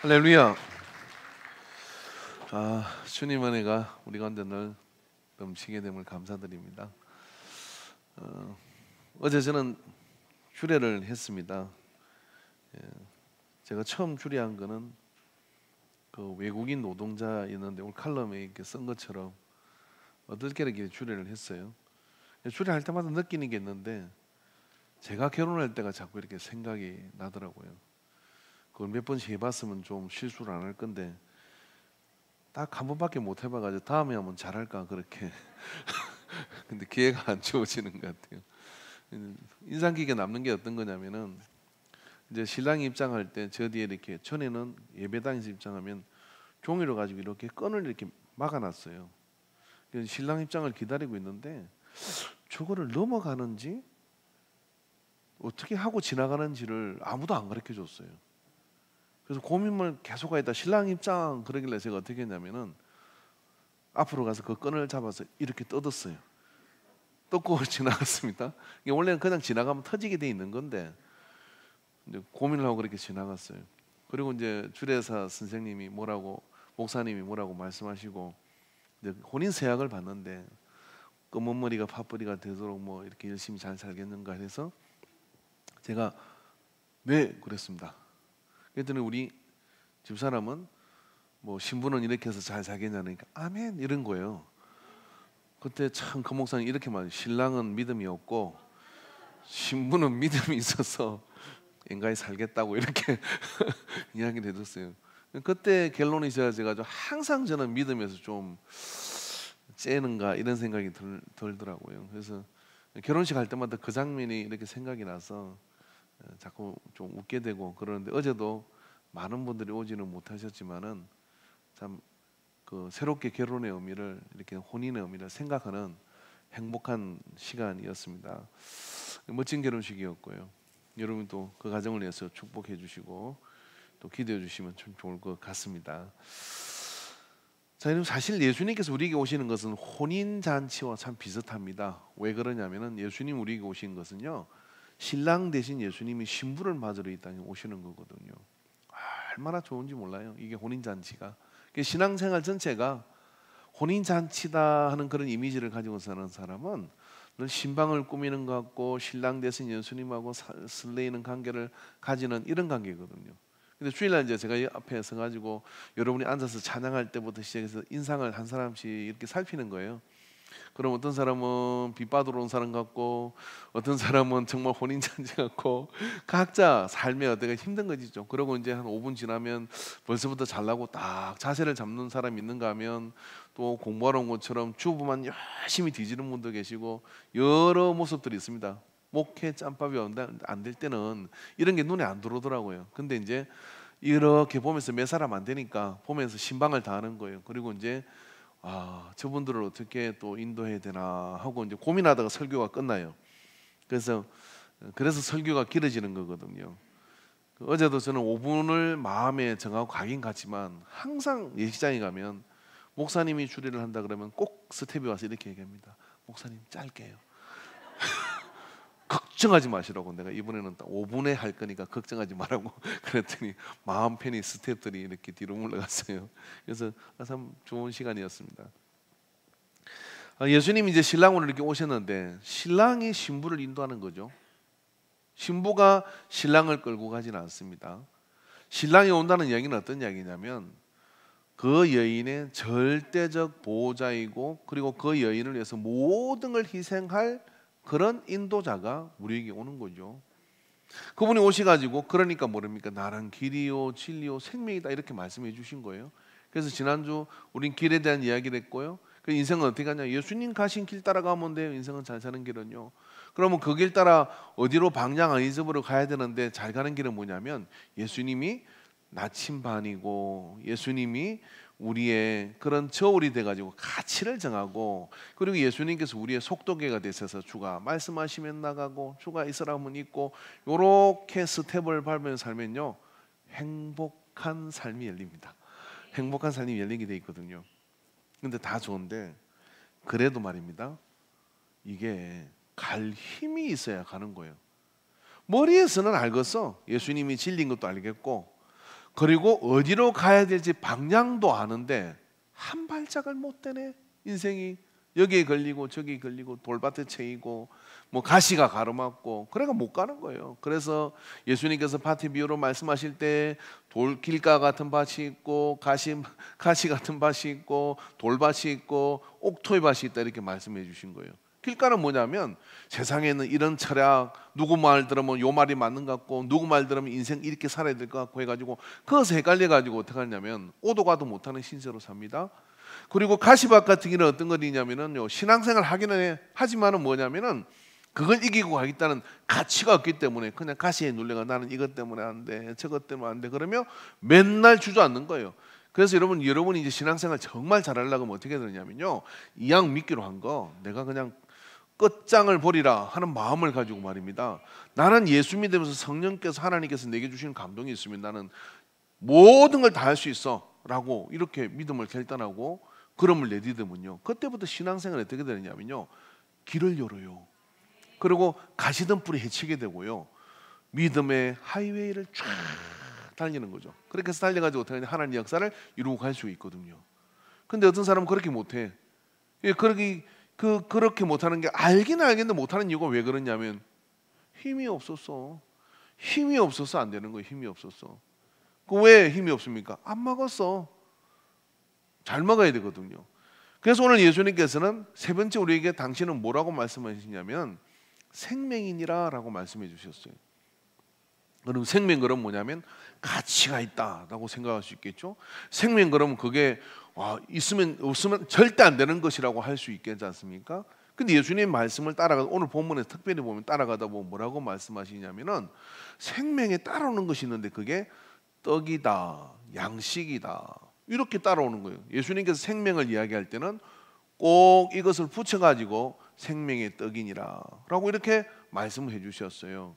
할렐루야. 주님 은혜가 우리 가운데 늘 넘치게 됨을 감사드립니다. 어제 저는 주례를 했습니다. 제가 처음 주례한 거는 그 외국인 노동자였는데 오늘 칼럼에 이렇게 쓴 것처럼 어떻게 이렇게 주례를 했어요. 주례할 때마다 느끼는 게 있는데 제가 결혼할 때가 자꾸 이렇게 생각이 나더라고요. 그걸 몇 번씩 해봤으면 좀 실수를 안 할 건데 딱 한 번밖에 못 해봐가지고 다음에 한번 잘할까 그렇게 근데 기회가 안 주어지는 것 같아요. 인상 깊게 남는 게 어떤 거냐면은 이제 신랑이 입장할 때 저 뒤에 이렇게 전에는 예배당에서 입장하면 종이로 가지고 이렇게 끈을 이렇게 막아놨어요. 그래서 신랑 입장을 기다리고 있는데 저거를 넘어가는지 어떻게 하고 지나가는지를 아무도 안 가르쳐 줬어요. 그래서 고민을 계속 하다 신랑 입장 그러길래 제가 어떻게 했냐면은 앞으로 가서 그 끈을 잡아서 이렇게 뜯었어요. 뜯고 지나갔습니다. 이게 원래는 그냥 지나가면 터지게 돼 있는 건데 이제 고민을 하고 그렇게 지나갔어요. 그리고 이제 주례사 선생님이 뭐라고 목사님이 뭐라고 말씀하시고 이제 혼인 서약을 봤는데 검은 머리가 팥뿌리가 되도록 뭐 이렇게 열심히 잘 살겠는가 해서 제가 네 그랬습니다. 그랬더니 우리 집사람은 뭐 신부는 이렇게 해서 잘 살겠냐니까 아멘 이런 거예요. 그때 참 그 목사님 이렇게 말해요. 신랑은 믿음이 없고 신부는 믿음이 있어서 인간이 살겠다고 이렇게 이야기를 해줬어요. 그때 결론이 제가 항상 저는 믿음에서 좀 째는가 이런 생각이 들더라고요. 그래서 결혼식 할 때마다 그 장면이 이렇게 생각이 나서 자꾸 좀 웃게 되고 그러는데 어제도 많은 분들이 오지는 못하셨지만은 참 그 새롭게 결혼의 의미를 이렇게 혼인의 의미를 생각하는 행복한 시간이었습니다. 멋진 결혼식이었고요. 여러분도 그 가정을 위해서 축복해 주시고 또 기도해 주시면 참 좋을 것 같습니다. 자, 여러분 사실 예수님께서 우리에게 오시는 것은 혼인 잔치와 참 비슷합니다. 왜 그러냐면은 예수님 우리에게 오신 것은요. 신랑 대신 예수님이 신부를 맞으러 이 땅에 오시는 거거든요. 얼마나 좋은지 몰라요. 이게 혼인 잔치가. 신앙생활 전체가 혼인 잔치다 하는 그런 이미지를 가지고 사는 사람은 늘 신방을 꾸미는 것 같고 신랑 대신 예수님하고 설레이는 관계를 가지는 이런 관계거든요. 근데 주일날 이제 제가 이 앞에 서가지고 여러분이 앉아서 찬양할 때부터 시작해서 인상을 한 사람씩 이렇게 살피는 거예요. 그럼 어떤 사람은 빚 받으러 온 사람 같고 어떤 사람은 정말 혼인잔치 같고 각자 삶에 어떻게 힘든 거지 좀. 그러고 이제 한 5분 지나면 벌써부터 잘나고 딱 자세를 잡는 사람이 있는가 하면 또 공부하러 온 것처럼 주부만 열심히 뒤지는 분도 계시고 여러 모습들이 있습니다. 목회 짬밥이 안 될 때는 이런 게 눈에 안 들어오더라고요. 근데 이제 이렇게 보면서 몇 사람 안 되니까 보면서 신방을 다 하는 거예요. 그리고 이제 저분들을 어떻게 또 인도해야 되나 하고 이제 고민하다가 설교가 끝나요. 그래서 설교가 길어지는 거거든요. 어제도 저는 5분을 마음에 정하고 가긴 갔지만 항상 예식장에 가면 목사님이 주례를 한다 그러면 꼭 스텝이 와서 이렇게 얘기합니다. 목사님 짧게요. 걱정하지 마시라고. 내가 이번에는 딱 5분에 할 거니까 걱정하지 말라고 그랬더니 마음 편히 스태프들이 이렇게 뒤로 물러갔어요. 그래서 참 좋은 시간이었습니다. 예수님이 이제 신랑으로 이렇게 오셨는데 신랑이 신부를 인도하는 거죠. 신부가 신랑을 끌고 가지는 않습니다. 신랑이 온다는 이야기는 어떤 이야기냐면 그 여인의 절대적 보호자이고 그리고 그 여인을 위해서 모든 걸 희생할 그런 인도자가 우리에게 오는 거죠. 그분이 오셔가지고 그러니까 모릅니까? 나는 길이요 진리요 생명이다 이렇게 말씀해 주신 거예요. 그래서 지난주 우린 길에 대한 이야기를 했고요. 그 인생은 어떻게 하냐? 예수님 가신 길 따라가면 돼요. 인생은 잘 사는 길은요. 그러면 그 길 따라 어디로 방향 안 잊어버려 가야 되는데 잘 가는 길은 뭐냐면 예수님이 나침반이고 예수님이 우리의 그런 저울이 돼가지고 가치를 정하고 그리고 예수님께서 우리의 속도계가 되셔서 주가 말씀하시면 나가고 주가 있으라면 있고 요렇게 스텝을 밟으면서 살면요 행복한 삶이 열립니다. 행복한 삶이 열리게 돼 있거든요. 근데 다 좋은데 그래도 말입니다. 이게 갈 힘이 있어야 가는 거예요. 머리에서는 알겠어. 예수님이 진리인 것도 알겠고 그리고 어디로 가야 될지 방향도 아는데 한 발짝을 못 떼네. 인생이 여기에 걸리고 저기 걸리고 돌밭에 채이고 뭐 가시가 가로막고 그래가 못 가는 거예요. 그래서 예수님께서 파티 비유로 말씀하실 때 돌 길가 같은 밭이 있고 가시 같은 밭이 있고 돌밭이 있고 옥토의 밭이 있다 이렇게 말씀해 주신 거예요. 길가는 뭐냐면 세상에는 이런 철학, 누구 말 들으면 요 말이 맞는 것 같고 누구 말 들으면 인생 이렇게 살아야 될 것 같고 해가지고 그것에 헷갈려가지고 어떻게 하냐면 오도 가도 못하는 신세로 삽니다. 그리고 가시밭 같은 경우는 어떤 거냐면은요, 신앙생활 하기는 하지만은 뭐냐면은 그걸 이기고 가겠다는 가치가 없기 때문에 그냥 가시에 눌려가 나는 이것 때문에 안 돼, 저것 때문에 안 돼 그러면 맨날 주저앉는 거예요. 그래서 여러분이 이제 신앙생활 정말 잘하려고 하면 어떻게 되냐면요, 이왕 믿기로 한 거 내가 그냥 끝장을 보리라 하는 마음을 가지고 말입니다. 나는 예수 믿으면서 성령께서 하나님께서 내게 주시는 감동이 있으면 나는 모든 걸 다 할 수 있어 라고 이렇게 믿음을 결단하고 걸음을 내디디면요, 그때부터 신앙생활이 어떻게 되느냐면요, 길을 열어요. 그리고 가시던 뿔이 헤치게 되고요, 믿음의 하이웨이를 쫙 달리는 거죠. 그렇게 해서 달려가지고 어떻게 하나님의 역사를 이루고 갈 수 있거든요. 근데 어떤 사람은 그렇게 못해. 그렇게 못하는 게 알기는 알겠는데 못하는 이유가 왜 그러냐면 힘이 없었어. 힘이 없어서 안 되는 거예요. 힘이 없었어. 왜 힘이 없습니까? 안 먹었어. 잘 먹어야 되거든요. 그래서 오늘 예수님께서는 세 번째 우리에게 당신은 뭐라고 말씀하시냐면 생명이니라 라고 말씀해 주셨어요. 그럼 생명 그럼 뭐냐면 가치가 있다라고 생각할 수 있겠죠. 생명 그러면 그게 있으면 없으면 절대 안 되는 것이라고 할 수 있겠지 않습니까? 근데 예수님 말씀을 따라가 오늘 본문에 특별히 보면 따라가다 보면 뭐라고 말씀하시냐면은 생명에 따라오는 것이 있는데 그게 떡이다, 양식이다 이렇게 따라오는 거예요. 예수님께서 생명을 이야기할 때는 꼭 이것을 붙여가지고 생명의 떡이니라 라고 이렇게 말씀을 해주셨어요.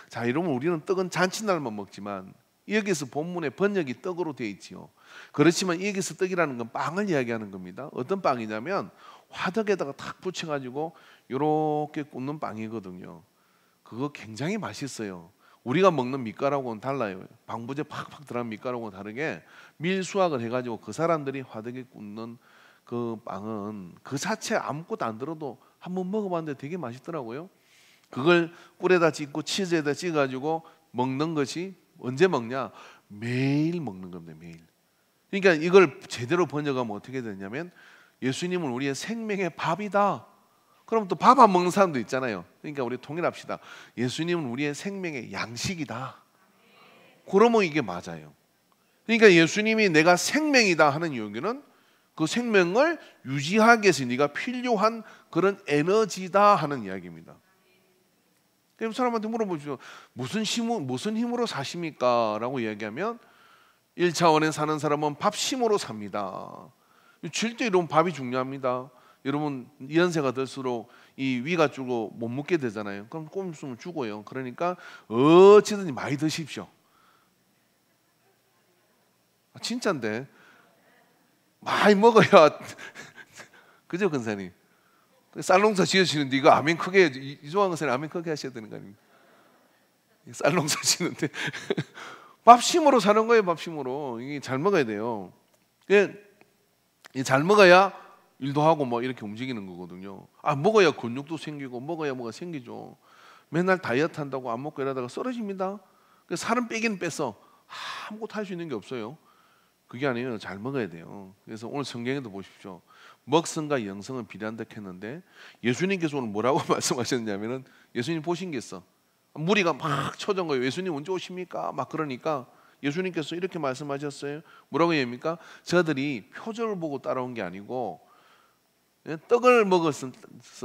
자, 이러면 우리는 떡은 잔칫날만 먹지만 여기서 본문의 번역이 떡으로 되어 있지요. 그렇지만 여기서 떡이라는 건 빵을 이야기하는 겁니다. 어떤 빵이냐면 화덕에다가 탁 붙여가지고 이렇게 굽는 빵이거든요. 그거 굉장히 맛있어요. 우리가 먹는 밀가루하고는 달라요. 방부제 팍팍 들어간 밀가루하고는 다르게 밀수확을 해가지고 그 사람들이 화덕에 굽는 그 빵은 그 자체 아무것도 안 들어도 한번 먹어봤는데 되게 맛있더라고요. 그걸 꿀에다 찍고 치즈에다 찍어가지고 먹는 것이 언제 먹냐? 매일 먹는 겁니다. 매일. 그러니까 이걸 제대로 번역하면 어떻게 되냐면 예수님은 우리의 생명의 밥이다. 그럼 또 밥 안 먹는 사람도 있잖아요. 그러니까 우리 통일합시다. 예수님은 우리의 생명의 양식이다. 그러면 이게 맞아요. 그러니까 예수님이 내가 생명이다 하는 이유는 그 생명을 유지하기 위해서 네가 필요한 그런 에너지다 하는 이야기입니다. 그럼 사람한테 물어보죠. 무슨 힘으로 사십니까? 라고 이야기하면 1차원에 사는 사람은 밥심으로 삽니다. 절대 이런 밥이 중요합니다. 여러분 연세가 들수록 이 위가 줄고 못 먹게 되잖아요. 그럼 좀 있으면 죽어요. 그러니까 어찌든지 많이 드십시오. 진짜인데 많이 먹어야 그죠, 근사님? 쌀농사 지으시는데 이거 아멘 크게 이종환 근사님 아멘 크게 하셔야 되는 거 아닙니까? 쌀농사 지는데 밥심으로 사는 거예요. 밥심으로. 이게 잘 먹어야 돼요. 잘 먹어야 일도 하고 뭐 이렇게 움직이는 거거든요. 먹어야 근육도 생기고 먹어야 뭐가 생기죠. 맨날 다이어트 한다고 안 먹고 이러다가 쓰러집니다. 살은 빼긴 뺐어. 아무것도 할 수 있는 게 없어요. 그게 아니에요. 잘 먹어야 돼요. 그래서 오늘 성경에도 보십시오. 먹성과 영성은 비례한다 했는데 예수님께서 오늘 뭐라고 말씀하셨냐면은 예수님 보신 게 있어. 무리가 막 쳐든 거예요. 예수님 언제 오십니까? 막 그러니까 예수님께서 이렇게 말씀하셨어요. 뭐라고 얘기합니까? 저들이 표적을 보고 따라온 게 아니고 떡을 먹어서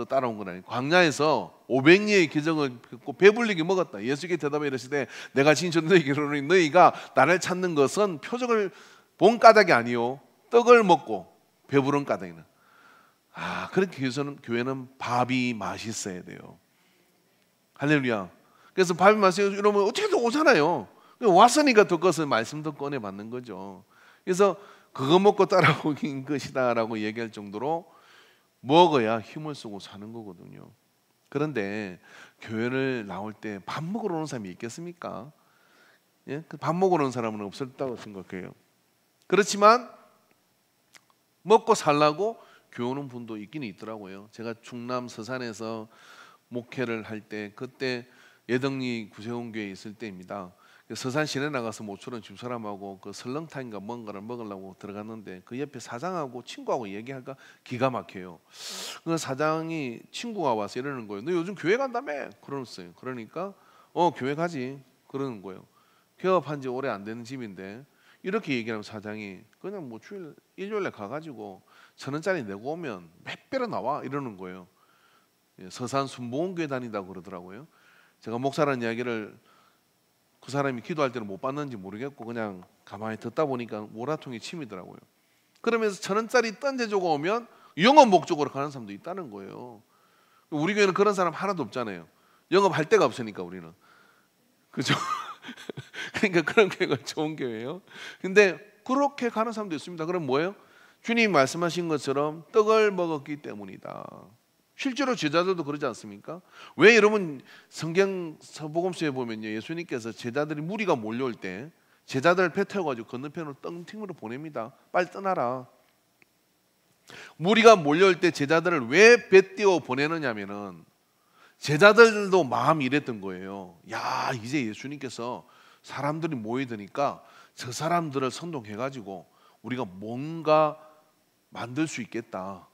따라온 건 아니고 광야에서 500리의 기적을 듣고 배불리게 먹었다. 예수께 대답해 이르시되 내가 진실 너희에게 이르노니 너희가 나를 찾는 것은 표적을 본 까닭이 아니요 떡을 먹고 배부른 까닭이는. 그렇게 교회는 밥이 맛있어야 돼요. 할렐루야. 그래서 밥이 맛있어요. 이러면 어떻게든 오잖아요. 왔으니까 더 것을 말씀도 꺼내 받는 거죠. 그래서 그거 먹고 따라오긴 것이다라고 얘기할 정도로 먹어야 힘을 쓰고 사는 거거든요. 그런데 교회를 나올 때 밥 먹으러 오는 사람이 있겠습니까? 예? 밥 먹으러 온 사람은 없었다고 생각해요. 그렇지만 먹고 살라고 교회 오는 분도 있긴 있더라고요. 제가 충남 서산에서 목회를 할 때 그때 예덕리 구세원교회에 있을 때입니다. 서산 시내 나가서 모처럼 집사람하고 그 설렁탕인가 뭔가를 먹으려고 들어갔는데 그 옆에 사장하고 친구하고 얘기하니까 기가 막혀요. 그 사장이 친구가 와서 이러는 거예요. 너 요즘 교회 간다며? 그러셨어요. 그러니까 교회 가지 그러는 거예요. 개업한 지 오래 안 되는 집인데 이렇게 얘기하면 사장이 그냥 뭐 주일 일요일에 가가지고 1,000원짜리 내고 오면 몇 배로 나와 이러는 거예요. 서산 순복음교회 다닌다고 그러더라고요. 제가 목사라는 이야기를 그 사람이 기도할 때는 못 받는지 모르겠고 그냥 가만히 듣다 보니까 모라통이 침이더라고요. 그러면서 1,000원짜리 던져주고 오면 영업 목적으로 가는 사람도 있다는 거예요. 우리 교회는 그런 사람 하나도 없잖아요. 영업할 데가 없으니까 우리는. 그죠? 그러니까 그런 교회가 좋은 교회예요. 근데 그렇게 가는 사람도 있습니다. 그럼 뭐예요? 주님이 말씀하신 것처럼 떡을 먹었기 때문이다. 실제로 제자들도 그러지 않습니까? 왜 여러분 성경 서복음서에 보면요, 예수님께서 제자들이 무리가 몰려올 때 제자들을 배 태워가지고 건너편으로 떵팅으로 보냅니다. 빨리 떠나라. 무리가 몰려올 때 제자들을 왜 배 띄워 보내느냐면은 제자들도 마음이 이랬던 거예요. 야, 이제 예수님께서 사람들이 모이드니까 저 사람들을 선동해가지고 우리가 뭔가 만들 수 있겠다.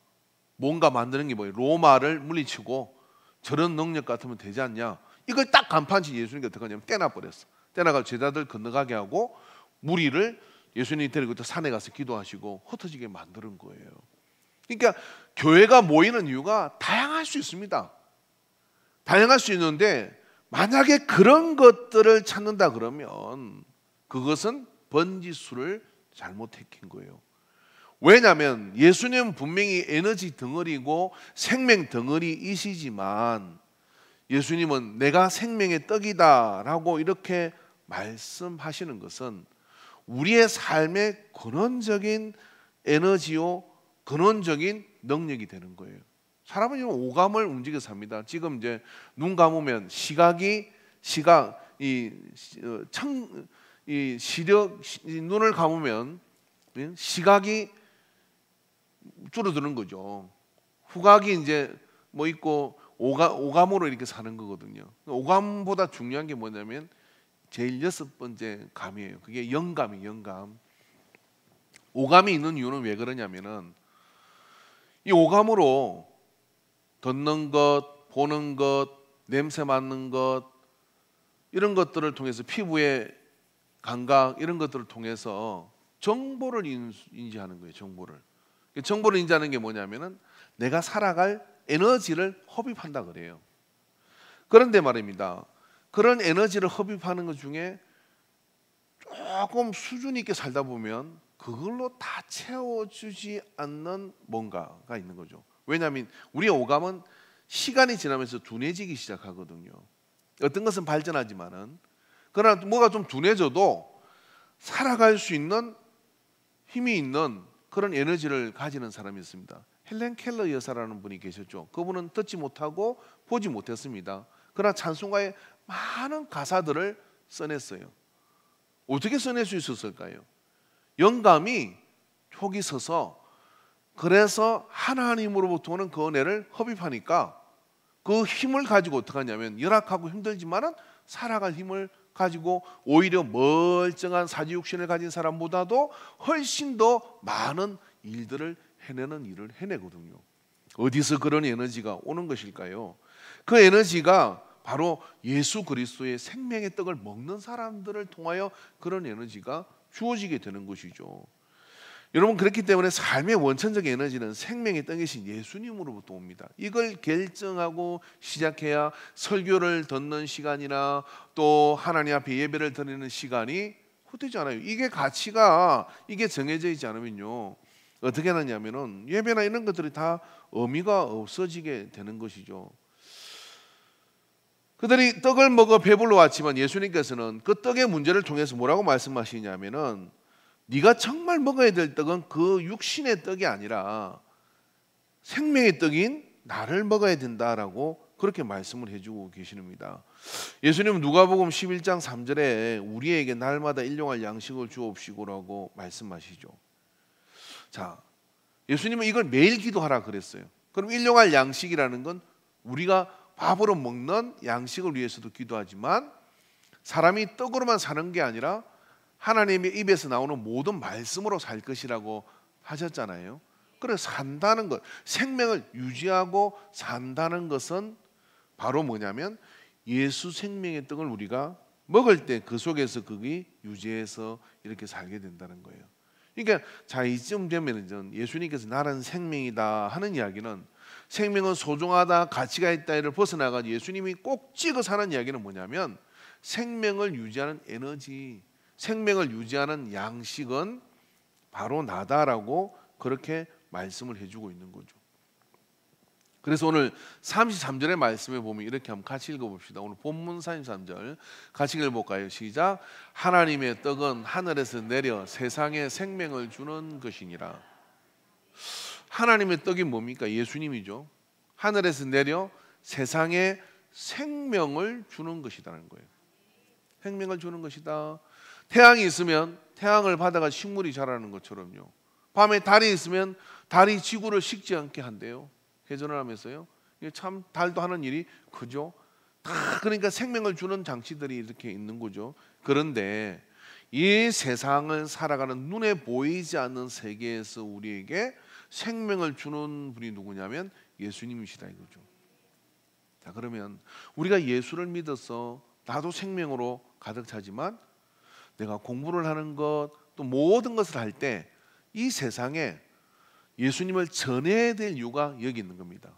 뭔가 만드는 게 뭐예요? 로마를 물리치고 저런 능력 같으면 되지 않냐? 이걸 딱 간판치 예수님이 어떻게 하냐면 떼놔버렸어. 떼나가지고 제자들 건너가게 하고 무리를 예수님이 데리고 또 산에 가서 기도하시고 흩어지게 만드는 거예요. 그러니까 교회가 모이는 이유가 다양할 수 있습니다. 다양할 수 있는데 만약에 그런 것들을 찾는다 그러면 그것은 번지수를 잘못 택한 거예요. 왜냐하면 예수님은 분명히 에너지 덩어리고 생명 덩어리이시지만 예수님은 내가 생명의 떡이다 라고 이렇게 말씀하시는 것은 우리의 삶의 근원적인 에너지요 근원적인 능력이 되는 거예요. 사람은 오감을 움직여서 삽니다. 지금 이제 눈 감으면 눈을 감으면 시각이 줄어드는 거죠. 후각이 이제 뭐 있고 오감으로 이렇게 사는 거거든요. 오감보다 중요한 게 뭐냐면 제일 6번째 감이에요. 그게 영감이에요. 영감. 오감이 있는 이유는 왜 그러냐면은 이 오감으로 듣는 것, 보는 것, 냄새 맡는 것 이런 것들을 통해서 피부의 감각 이런 것들을 통해서 정보를 인지하는 거예요. 정보를 인지하는 게 뭐냐면은 내가 살아갈 에너지를 흡입한다 그래요. 그런데 말입니다. 그런 에너지를 흡입하는 것 중에 조금 수준 있게 살다 보면 그걸로 다 채워주지 않는 뭔가가 있는 거죠. 왜냐하면 우리의 오감은 시간이 지나면서 둔해지기 시작하거든요. 어떤 것은 발전하지만은 그러나 뭐가 좀 둔해져도 살아갈 수 있는 힘이 있는 그런 에너지를 가지는 사람이 있습니다. 헬렌 켈러 여사라는 분이 계셨죠. 그분은 듣지 못하고 보지 못했습니다. 그러나 찬송가에 많은 가사들을 써냈어요. 어떻게 써낼 수 있었을까요? 영감이 촉이 서서 그래서 하나님으로부터 오는 그 은혜를 흡입하니까 그 힘을 가지고 어떻게 하냐면 열악하고 힘들지만은 살아갈 힘을 가지고 오히려 멀쩡한 사지육신을 가진 사람보다도 훨씬 더 많은 일들을 해내는 일을 해내거든요. 어디서 그런 에너지가 오는 것일까요? 그 에너지가 바로 예수 그리스도의 생명의 떡을 먹는 사람들을 통하여 그런 에너지가 주어지게 되는 것이죠. 여러분, 그렇기 때문에 삶의 원천적 에너지는 생명의 떡이신 예수님으로부터 옵니다. 이걸 결정하고 시작해야 설교를 듣는 시간이나 또 하나님 앞에 예배를 드리는 시간이 헛되지 않아요. 이게 가치가 이게 정해져 있지 않으면요 어떻게 하느냐면은 예배나 이런 것들이 다 의미가 없어지게 되는 것이죠. 그들이 떡을 먹어 배불러 왔지만 예수님께서는 그 떡의 문제를 통해서 뭐라고 말씀하시냐면은 네가 정말 먹어야 될 떡은 그 육신의 떡이 아니라 생명의 떡인 나를 먹어야 된다라고 그렇게 말씀을 해주고 계십니다. 예수님은 누가복음 11장 3절에 우리에게 날마다 일용할 양식을 주옵시고라고 말씀하시죠. 자, 예수님은 이걸 매일 기도하라 그랬어요. 그럼 일용할 양식이라는 건 우리가 밥으로 먹는 양식을 위해서도 기도하지만 사람이 떡으로만 사는 게 아니라 하나님의 입에서 나오는 모든 말씀으로 살 것이라고 하셨잖아요. 그래서 산다는 것, 생명을 유지하고 산다는 것은 바로 뭐냐면 예수 생명의 떡을 우리가 먹을 때 그 속에서 그게 유지해서 이렇게 살게 된다는 거예요. 그러니까 자, 이쯤 되면 예수님께서 나는 생명이다 하는 이야기는 생명은 소중하다, 가치가 있다를 벗어나가 예수님이 꼭 찍어서 하는 이야기는 뭐냐면 생명을 유지하는 에너지, 생명을 유지하는 양식은 바로 나다라고 그렇게 말씀을 해주고 있는 거죠. 그래서 오늘 33절의 말씀에 보면 이렇게 한번 같이 읽어봅시다. 오늘 본문 33절 같이 읽어볼까요? 시작. 하나님의 떡은 하늘에서 내려 세상에 생명을 주는 것이니라. 하나님의 떡이 뭡니까? 예수님이죠. 하늘에서 내려 세상에 생명을 주는 것이라는 거예요. 생명을 주는 것이다. 태양이 있으면 태양을 받아가 식물이 자라는 것처럼요. 밤에 달이 있으면 달이 지구를 식지 않게 한대요. 회전을 하면서요. 이게 참 달도 하는 일이 크죠. 다 그러니까 생명을 주는 장치들이 이렇게 있는 거죠. 그런데 이 세상을 살아가는 눈에 보이지 않는 세계에서 우리에게 생명을 주는 분이 누구냐면 예수님이시다 이거죠. 자, 그러면 우리가 예수를 믿어서 나도 생명으로 가득 차지만 내가 공부를 하는 것 또 모든 것을 할 때 이 세상에 예수님을 전해야 될 이유가 여기 있는 겁니다.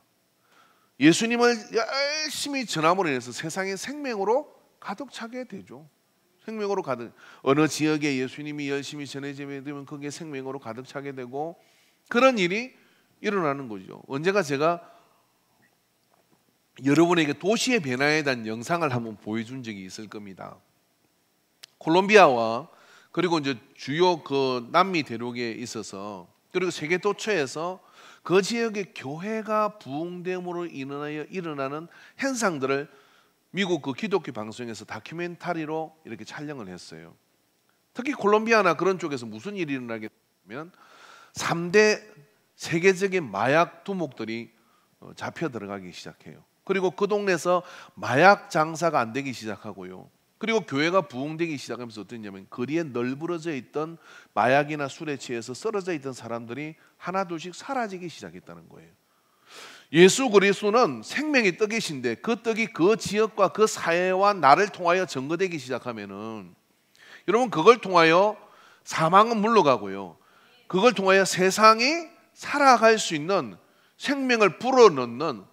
예수님을 열심히 전함으로 인해서 세상에 생명으로 가득 차게 되죠. 생명으로 가득, 어느 지역에 예수님이 열심히 전해지게 되면 거기에 생명으로 가득 차게 되고 그런 일이 일어나는 거죠. 언제가 제가 여러분에게 도시의 변화에 대한 영상을 한번 보여준 적이 있을 겁니다. 콜롬비아와 그리고 이제 주요 그 남미 대륙에 있어서 그리고 세계 도처에서 그 지역의 교회가 부흥됨으로 인하여 일어나는 현상들을 미국 그 기독교 방송에서 다큐멘터리로 이렇게 촬영을 했어요. 특히 콜롬비아나 그런 쪽에서 무슨 일이 일어나게 되면 3대 세계적인 마약 두목들이 잡혀 들어가기 시작해요. 그리고 그 동네에서 마약 장사가 안 되기 시작하고요. 그리고 교회가 부흥되기 시작하면서 어땠냐면 거리에 널브러져 있던 마약이나 술에 취해서 쓰러져 있던 사람들이 하나둘씩 사라지기 시작했다는 거예요. 예수 그리스도는 생명의 떡이신데 그 떡이 그 지역과 그 사회와 나를 통하여 증거되기 시작하면은 여러분 그걸 통하여 사망은 물러가고요. 그걸 통하여 세상이 살아갈 수 있는 생명을 불어넣는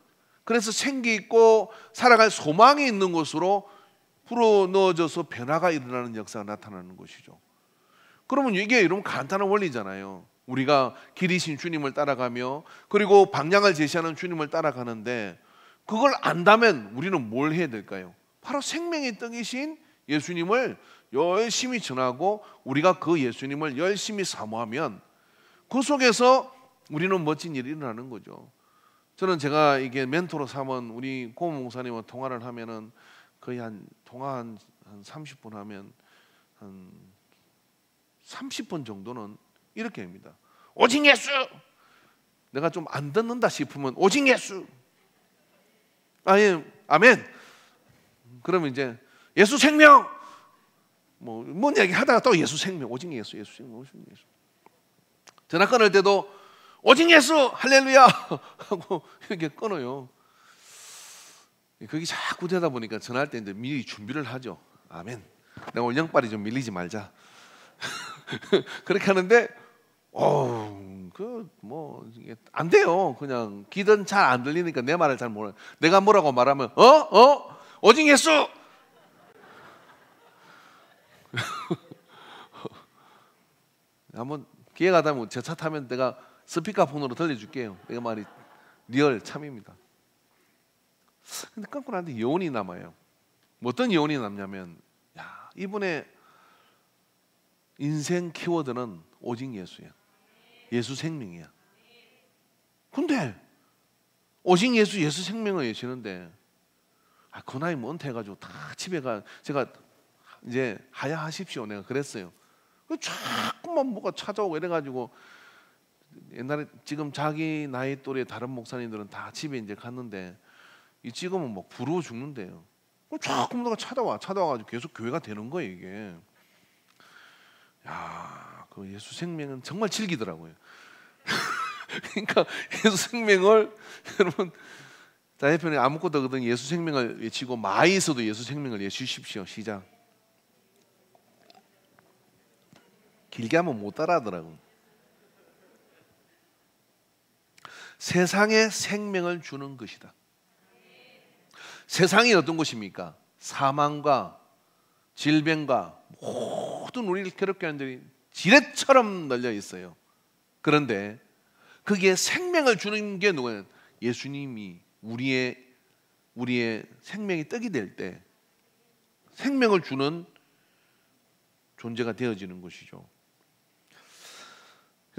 그래서 생기 있고 살아갈 소망이 있는 곳으로 불어넣어져서 변화가 일어나는 역사가 나타나는 것이죠. 그러면 이게 여러분 간단한 원리잖아요. 우리가 길이신 주님을 따라가며 그리고 방향을 제시하는 주님을 따라가는데 그걸 안다면 우리는 뭘 해야 될까요? 바로 생명의 떡이신 예수님을 열심히 전하고 우리가 그 예수님을 열심히 사모하면 그 속에서 우리는 멋진 일이 일어나는 거죠. 저는 제가 이게 멘토로 삼은 우리 고모 목사님과 통화를 하면은 거의 통화 한 30분 하면 한 30분 정도는 이렇게 합니다. 오직 예수! 내가 좀 안 듣는다 싶으면 오직 예수! 예, 아멘! 그러면 이제 예수 생명! 뭔 얘기 하다가 또 예수 생명, 오직 예수, 예수 생명, 오직 예수. 전화 끊을 때도 오직 예수! 할렐루야! 하고 이렇게 끊어요. 그게 자꾸 되다 보니까 전화할 때 이제 미리 준비를 하죠. 아멘. 내가 오늘 영빨이 좀 밀리지 말자. 그렇게 하는데, 이게 안 돼요. 그냥 귀든 잘 안 들리니까 내 말을 잘 몰라요. 내가 뭐라고 말하면, 오직 예수! 한번 기회가 되면 제 차 타면 내가 스피커폰으로 들려줄게요. 내가 말이 리얼 참입니다. 근데 끊고 나는데 여운이 남아요. 어떤 여운이 남냐면 이분의 인생 키워드는 오직 예수야. 예수 생명이야. 근데 오직 예수, 예수 생명을 외치는데 그 나이면 은퇴해가지고 다 집에 제가 이제 하야하십시오 내가 그랬어요. 자꾸만 뭐가 찾아오고 이래가지고 옛날에 지금 자기 나이 또래 다른 목사님들은 다 집에 이제 갔는데 이 지금은 뭐 부러워 죽는데요. 자꾸 누가 찾아와가지고 계속 교회가 되는 거예요 이게. 야, 그 예수 생명은 정말 즐기더라고요. 그러니까 예수 생명을 여러분 다이어편에 아무것도 없거든 예수 생명을 외치고 마이에서도 예수 생명을 외치십시오. 시작. 길게 하면 못 따라하더라고. 세상에 생명을 주는 것이다. 세상이 어떤 것입니까? 사망과 질병과 모든 우리를 괴롭게 하는 들이 지뢰처럼 널려 있어요. 그런데 거기에 생명을 주는 게 누구예요? 예수님이 우리의 생명이 떡이 될 때 생명을 주는 존재가 되어지는 것이죠.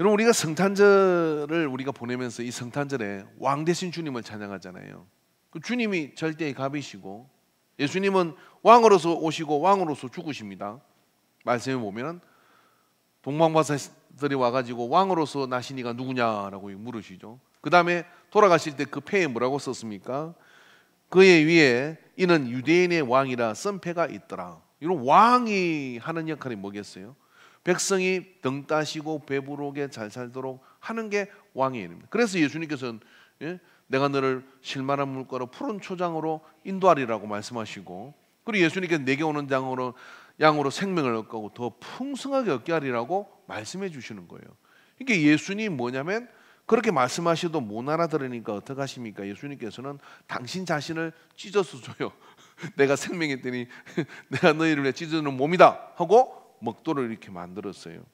여러분 우리가 성탄절을 우리가 보내면서 이 성탄절에 왕 되신 주님을 찬양하잖아요. 그 주님이 절대의 갑이시고 예수님은 왕으로서 오시고 왕으로서 죽으십니다. 말씀에 보면 동방박사들이 와가지고 왕으로서 나시니가 누구냐라고 물으시죠. 그 다음에 돌아가실 때 그 패에 뭐라고 썼습니까? 그의 위에 이는 유대인의 왕이라 썬패가 있더라. 이런 왕이 하는 역할이 뭐겠어요? 백성이 등 따시고 배부르게 잘 살도록 하는 게 왕의 일입니다. 그래서 예수님께서는 내가 너를 실만한 물가로 푸른 초장으로 인도하리라고 말씀하시고, 그리고 예수님께서 내게 오는 양으로 생명을 얻고 더 풍성하게 얻게 하리라고 말씀해 주시는 거예요. 이게 예수님 뭐냐면 그렇게 말씀하셔도 못 알아들으니까 어떻게 하십니까? 예수님께서는 당신 자신을 찢어서 줘요. 내가 생명이더니 내가 너희를 위해 찢어지는 몸이다 하고 먹도록 이렇게 만들었어요.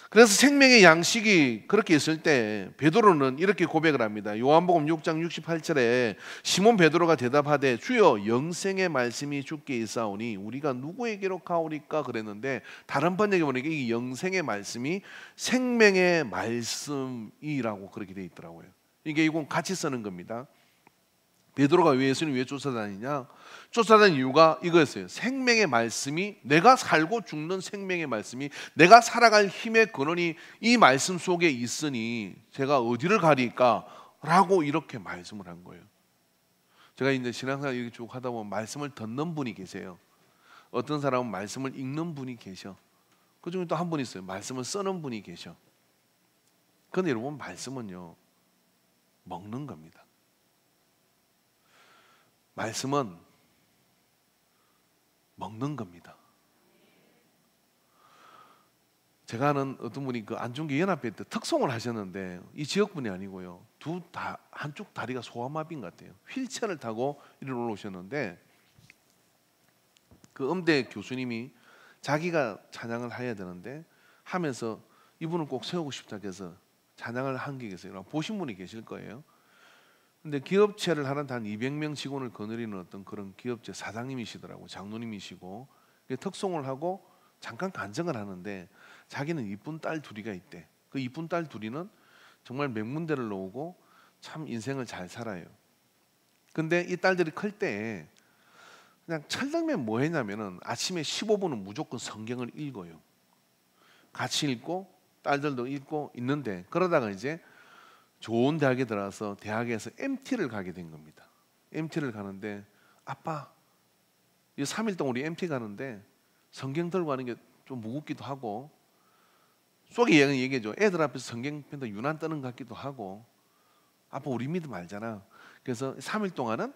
그래서 생명의 양식이 그렇게 있을 때 베드로는 이렇게 고백을 합니다. 요한복음 6장 68절에 시몬 베드로가 대답하되 주여 영생의 말씀이 주께 있사오니 우리가 누구에게로 가오리까 그랬는데, 다른 번역에 보니까 이 영생의 말씀이 생명의 말씀이라고 그렇게 돼 있더라고요. 이게 이건 같이 쓰는 겁니다. 베드로가 예수님 왜 쫓아다니냐? 쫓아다니는 이유가 이거였어요. 생명의 말씀이, 내가 살고 죽는 생명의 말씀이, 내가 살아갈 힘의 근원이 이 말씀 속에 있으니 제가 어디를 가리까? 라고 이렇게 말씀을 한 거예요. 제가 이제 신앙생활 이렇게 쭉 하다 보면 말씀을 듣는 분이 계세요. 어떤 사람은 말씀을 읽는 분이 계셔. 그 중에 또 한 분 있어요. 말씀을 쓰는 분이 계셔. 그런데 여러분 말씀은요 먹는 겁니다. 말씀은 먹는 겁니다. 제가 아는 어떤 분이 그 안중기 연합회 때 특송을 하셨는데 이 지역분이 아니고요. 한쪽 다리가 소아마비인 것 같아요. 휠체어를 타고 이리 올라오셨는데 그 음대 교수님이 자기가 찬양을 해야 되는데 하면서 이분을 꼭 세우고 싶다 해서 찬양을 한 게 계세요. 보신 분이 계실 거예요. 근데 기업체를 하는 한 200명 직원을 거느리는 어떤 그런 기업체 사장님이시더라고. 장로님이시고 특송을 하고 잠깐 간증을 하는데 자기는 이쁜 딸 둘이가 있대. 그 이쁜 딸 둘이는 정말 명문대를 나오고 참 인생을 잘 살아요. 근데 이 딸들이 클 때 그냥 철들면 뭐 했냐면은 아침에 15분은 무조건 성경을 읽어요. 같이 읽고 딸들도 읽고 있는데, 그러다가 이제 좋은 대학에 들어가서 대학에서 MT를 가게 된 겁니다. MT를 가는데 아빠 이 3일 동안 우리 MT 가는데 성경 들고 가는 게 좀 무겁기도 하고 속에 얘기해줘. 애들 앞에서 성경 펜다 유난 떠는 것 같기도 하고 아빠 우리 믿음 알잖아. 그래서 3일 동안은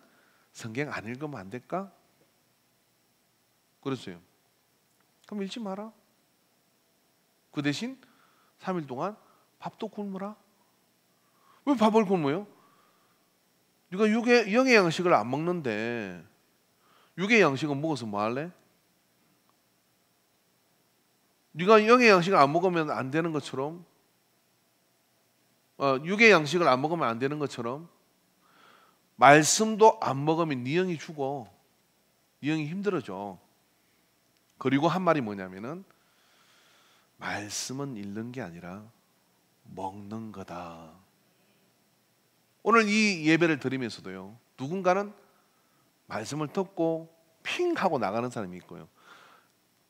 성경 안 읽으면 안 될까? 그랬어요. 그럼 읽지 마라. 그 대신 3일 동안 밥도 굶으라. 왜 밥을 굶어요? 네가 영의 양식을 안 먹는데 육의 양식은 먹어서 뭐 할래? 네가 영의 양식을 안 먹으면 안 되는 것처럼 육의 양식을 안 먹으면 안 되는 것처럼 말씀도 안 먹으면 네 영이 죽어. 네 영이 힘들어져. 그리고 한 말이 뭐냐면은 말씀은 읽는 게 아니라 먹는 거다. 오늘 이 예배를 드리면서도요 누군가는 말씀을 듣고 핑 하고 나가는 사람이 있고요.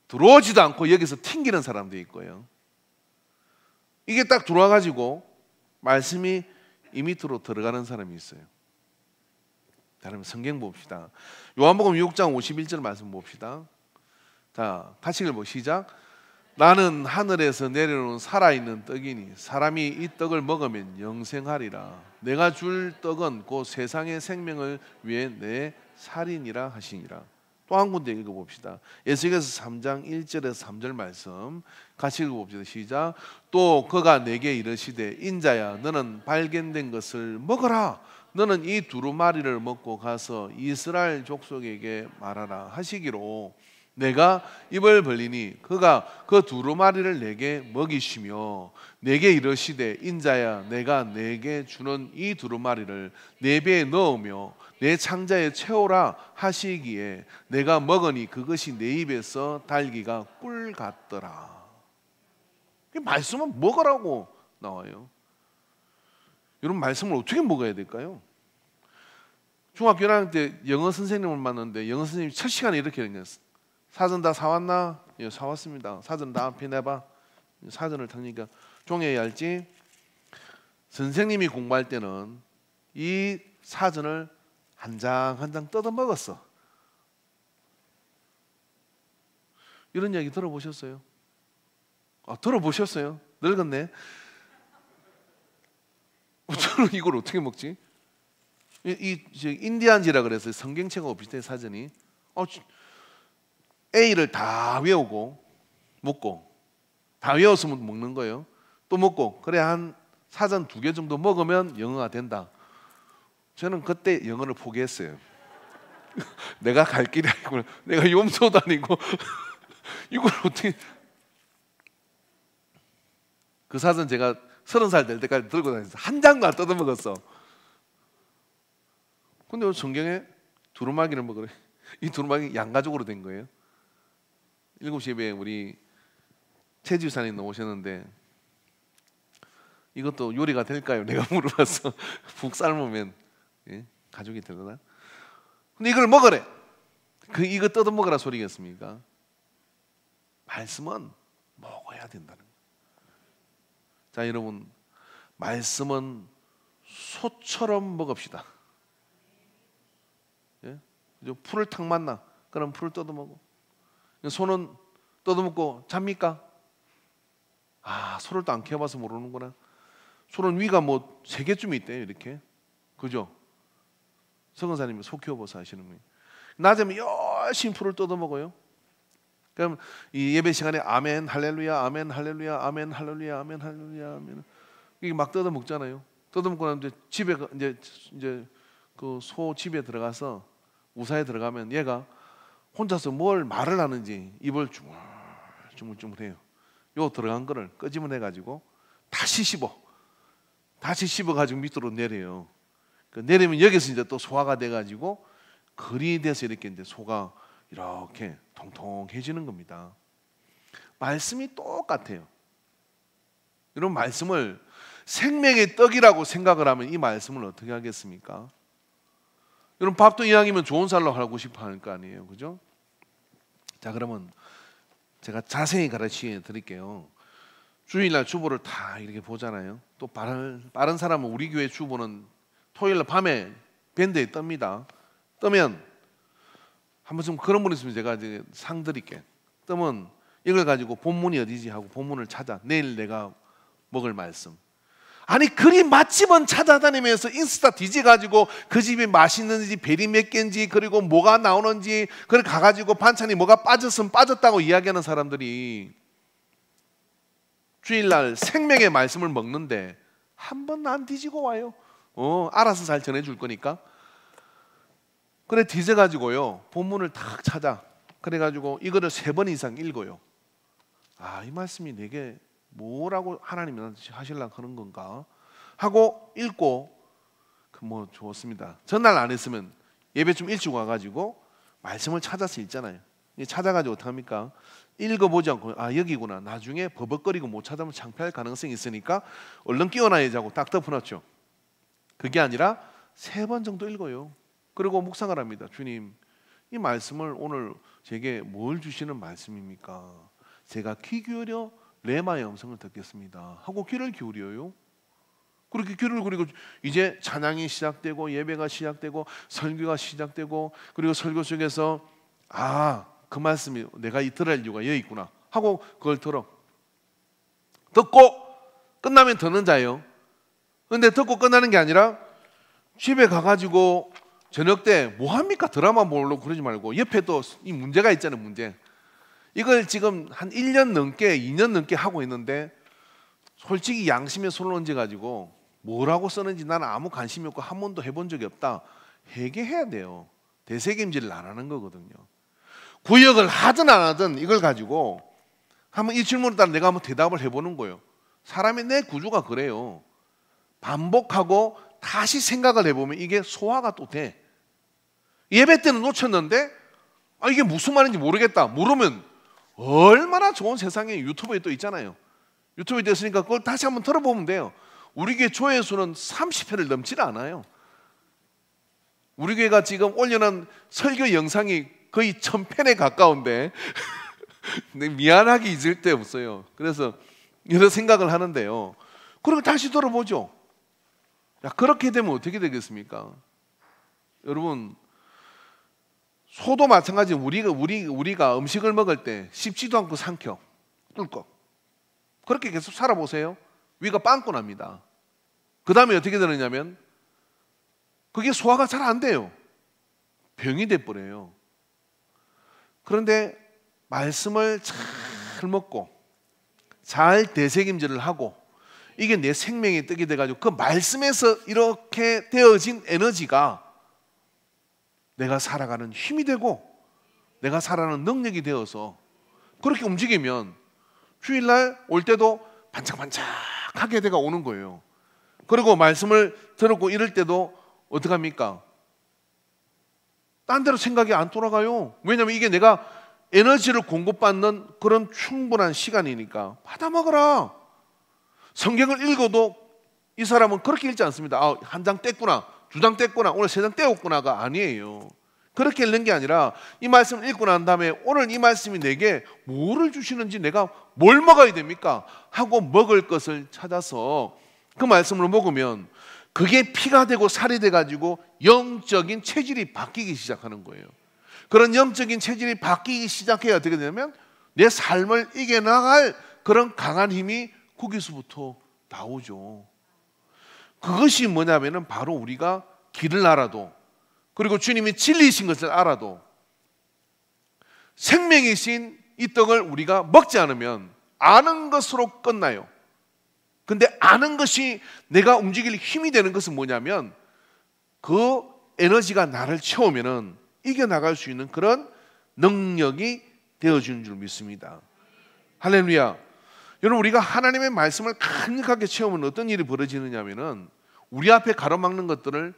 들어오지도 않고 여기서 튕기는 사람도 있고요. 이게 딱 들어와가지고 말씀이 이 밑으로 들어가는 사람이 있어요. 자, 그러면 성경 봅시다. 요한복음 6장 51절 말씀 봅시다. 자, 같이 읽어보고 시작. 나는 하늘에서 내려오는 살아있는 떡이니 사람이 이 떡을 먹으면 영생하리라. 내가 줄 떡은 곧 세상의 생명을 위해 내 살이니라 하시니라. 또 한 군데 읽어봅시다. 에스겔서 3장 1절에서 3절 말씀 같이 읽어봅시다. 시작. 또 그가 내게 이르시되 인자야 너는 발견된 것을 먹어라. 너는 이 두루마리를 먹고 가서 이스라엘 족속에게 말하라 하시기로 내가 입을 벌리니 그가 그 두루마리를 내게 먹이시며 내게 이르시되 인자야 내가 내게 주는 이 두루마리를 내 배에 넣으며 내 창자에 채우라 하시기에 내가 먹으니 그것이 내 입에서 달기가 꿀 같더라. 이 말씀은 먹으라고 나와요. 여러분 말씀을 어떻게 먹어야 될까요? 중학교 1학년 때 영어 선생님을 만났는데 영어 선생님이 첫 시간에 이렇게 얘기했어요. 사전 다 사왔나? 예, 사왔습니다. 사전 다 앞에 내봐. 사전을 탁니까 종이에 얇지. 선생님이 공부할 때는 이 사전을 한 장 한 장 뜯어 먹었어. 이런 이야기 들어보셨어요? 들어보셨어요? 늙었네. 저는 이걸 어떻게 먹지? 인디안지라 그래서 성경책하고 비슷해 사전이. A를 다 외우고 먹고 다 외웠으면 먹는 거예요. 또 먹고 그래 한 사전 2개 정도 먹으면 영어가 된다. 저는 그때 영어를 포기했어요. 내가 갈 길이 아니고 내가 염소도 아니고 이걸 어떻게 그 사전 제가 30살 될 때까지 들고 다녔어요. 한 장도 안 뜯어 먹었어. 근데 성경에 두루마기를 먹으래. 이 두루마기 양가족으로 된 거예요. 7시 예배에 우리 최지우사님 오셨는데 이것도 요리가 될까요? 내가 물어봤어. 푹 삶으면 가족이 되려나? 근데 이걸 먹으래. 이거 뜯어 먹으라 소리겠습니까? 말씀은 먹어야 된다는 거예요. 자, 여러분 말씀은 소처럼 먹읍시다. 예? 풀을 탁 만나. 그럼 풀을 뜯어 먹어. 소는 뜯어먹고 잡니까? 소를 또 안 키워봐서 모르는구나. 소는 위가 뭐 3개쯤이 있대요. 이렇게. 그죠? 서건사님이 소 키워봐서 하시는 거예요. 낮에는 열심히 풀을 뜯어먹어요. 그럼 이 예배 시간에 아멘 할렐루야 아멘 할렐루야 아멘 할렐루야 아멘 할렐루야 아멘 이게 막 뜯어먹잖아요. 뜯어먹고 나면 집에 이제 그 소 집에 들어가서 우사에 들어가면 얘가 혼자서 뭘 말을 하는지 입을 주물주물해요. 요 들어간 거를 끄집어내가지고 다시 씹어가지고 밑으로 내려요. 내리면 여기서 이제 또 소화가 돼가지고 걸이 돼서 이렇게 이제 소가 이렇게 통통해지는 겁니다. 말씀이 똑같아요. 여러분 말씀을 생명의 떡이라고 생각을 하면 이 말씀을 어떻게 하겠습니까? 여러분 밥도 이왕이면 좋은 살로 하고 싶어 하는 거 아니에요, 그죠? 자, 그러면 제가 자세히 가르쳐 드릴게요. 주일날 주보를 다 이렇게 보잖아요. 또 빠른 사람은 우리 교회 주보는 토요일날 밤에 밴드에 뜹니다. 뜨면 한번 좀 그런 분 있으면 제가 이제 상 드릴게. 뜨면 이걸 가지고 본문이 어디지 하고 본문을 찾아. 내일 내가 먹을 말씀. 아니 그리 맛집은 찾아다니면서 인스타 뒤져가지고 그 집이 맛있는지 베리 몇 개인지 그리고 뭐가 나오는지 그걸 가가지고 반찬이 뭐가 빠졌으면 빠졌다고 이야기하는 사람들이 주일날 생명의 말씀을 먹는데 한 번도 안 뒤지고 와요. 알아서 잘 전해줄 거니까. 그래 뒤져가지고요 본문을 탁 찾아. 그래가지고 이거를 3번 이상 읽어요. 이 말씀이 내게 뭐라고 하나님이 하시려고 하는 건가 하고 읽고 뭐 좋습니다. 전날 안 했으면 예배 좀 일찍 와가지고 말씀을 찾아서 읽잖아요. 찾아가지고 어떡합니까? 읽어보지 않고 여기구나. 나중에 버벅거리고 못 찾으면 창피할 가능성이 있으니까 얼른 끼워놔야지 하고 딱 덮어놨죠. 그게 아니라 3번 정도 읽어요. 그리고 묵상을 합니다. 주님, 이 말씀을 오늘 제게 뭘 주시는 말씀입니까? 제가 귀 기울여 레마의 음성을 듣겠습니다 하고 귀를 기울여요. 그렇게 귀를, 그리고 이제 찬양이 시작되고 예배가 시작되고 설교가 시작되고, 그리고 설교 속에서 그 말씀이 내가 들을 이유가 여기 있구나 하고 그걸 듣고 끝나면 듣는 자예요. 그런데 듣고 끝나는 게 아니라 집에 가가지고 저녁 때 뭐합니까? 드라마 보려고 그러지 말고 옆에 또 이 문제가 있잖아요. 문제. 이걸 지금 한 1년 넘게 2년 넘게 하고 있는데 솔직히 양심에 손을 얹어가지고 뭐라고 쓰는지 나는 아무 관심이 없고 한 번도 해본 적이 없다, 회개해야 돼요. 되새김질을 안 하는 거거든요. 구역을 하든 안 하든 이걸 가지고 한번 이 질문에 따라 내가 한번 대답을 해보는 거예요. 사람의 내 구조가 그래요. 반복하고 다시 생각을 해보면 이게 소화가 또 돼. 예배 때는 놓쳤는데 이게 무슨 말인지 모르겠다, 모르면 얼마나 좋은 세상에 유튜브에 또 있잖아요. 유튜브에 됐으니까 그걸 다시 한번 들어보면 돼요. 우리 교회 조회수는 30회를 넘지 않아요. 우리 교회가 지금 올려놓은 설교 영상이 거의 1000편에 가까운데 근데 미안하게 잊을 데 없어요. 그래서 여러 생각을 하는데요. 그리고 다시 들어보죠. 그렇게 되면 어떻게 되겠습니까? 여러분, 소도 마찬가지. 우리가 음식을 먹을 때 씹지도 않고 삼켜 뚫고 그렇게 계속 살아보세요. 위가 빵꾸 납니다. 그 다음에 어떻게 되느냐면 그게 소화가 잘 안 돼요. 병이 돼버려요. 그런데 말씀을 잘 먹고 잘 되새김질을 하고 이게 내 생명의 떡이 돼가지고 그 말씀에서 이렇게 되어진 에너지가 내가 살아가는 힘이 되고 내가 살아가는 능력이 되어서 그렇게 움직이면 주일날 올 때도 반짝반짝하게 돼가 오는 거예요. 그리고 말씀을 들었고 이럴 때도 어떡합니까? 딴 데로 생각이 안 돌아가요. 왜냐하면 이게 내가 에너지를 공급받는 그런 충분한 시간이니까 받아 먹어라. 성경을 읽어도 이 사람은 그렇게 읽지 않습니다. 한 장 뗐구나, 두 장 뗐구나, 오늘 세 장 떼었구나가 아니에요. 그렇게 읽는 게 아니라 이 말씀을 읽고 난 다음에 오늘 이 말씀이 내게 뭐를 주시는지 내가 뭘 먹어야 됩니까? 하고 먹을 것을 찾아서 그 말씀을 먹으면 그게 피가 되고 살이 돼가지고 영적인 체질이 바뀌기 시작하는 거예요. 그런 영적인 체질이 바뀌기 시작해야 어떻게 되냐면 내 삶을 이겨나갈 그런 강한 힘이 거기서부터 나오죠. 그것이 뭐냐면은 바로 우리가 길을 알아도 그리고 주님이 진리이신 것을 알아도 생명이신 이 떡을 우리가 먹지 않으면 아는 것으로 끝나요. 근데 아는 것이 내가 움직일 힘이 되는 것은 뭐냐면 그 에너지가 나를 채우면은 이겨나갈 수 있는 그런 능력이 되어주는 줄 믿습니다. 할렐루야. 여러분, 우리가 하나님의 말씀을 강력하게 채우면 어떤 일이 벌어지느냐면은 우리 앞에 가로막는 것들을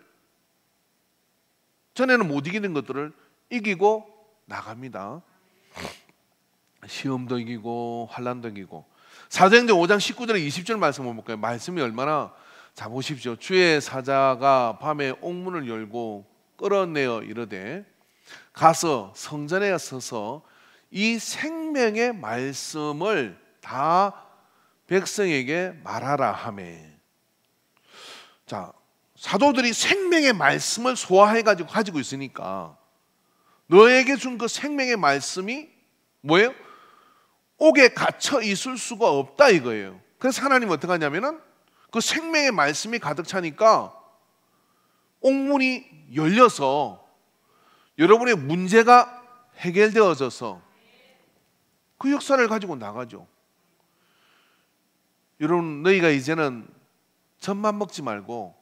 전에는 못 이기는 것들을 이기고 나갑니다. 시험도 이기고 환난도 이기고. 사도행전 5장 19절에 20절 말씀을 볼까요? 말씀이 얼마나, 자 보십시오. 주의 사자가 밤에 옥문을 열고 끌어내어 이르되 가서 성전에 서서 이 생명의 말씀을 다 백성에게 말하라 하매. 자, 사도들이 생명의 말씀을 소화해가지고 가지고 있으니까 너에게 준 그 생명의 말씀이 뭐예요? 옥에 갇혀 있을 수가 없다 이거예요. 그래서 하나님은 어떻게 하냐면은 그 생명의 말씀이 가득 차니까 옥문이 열려서 여러분의 문제가 해결되어져서 그 역사를 가지고 나가죠. 여러분, 너희가 이제는 젖만 먹지 말고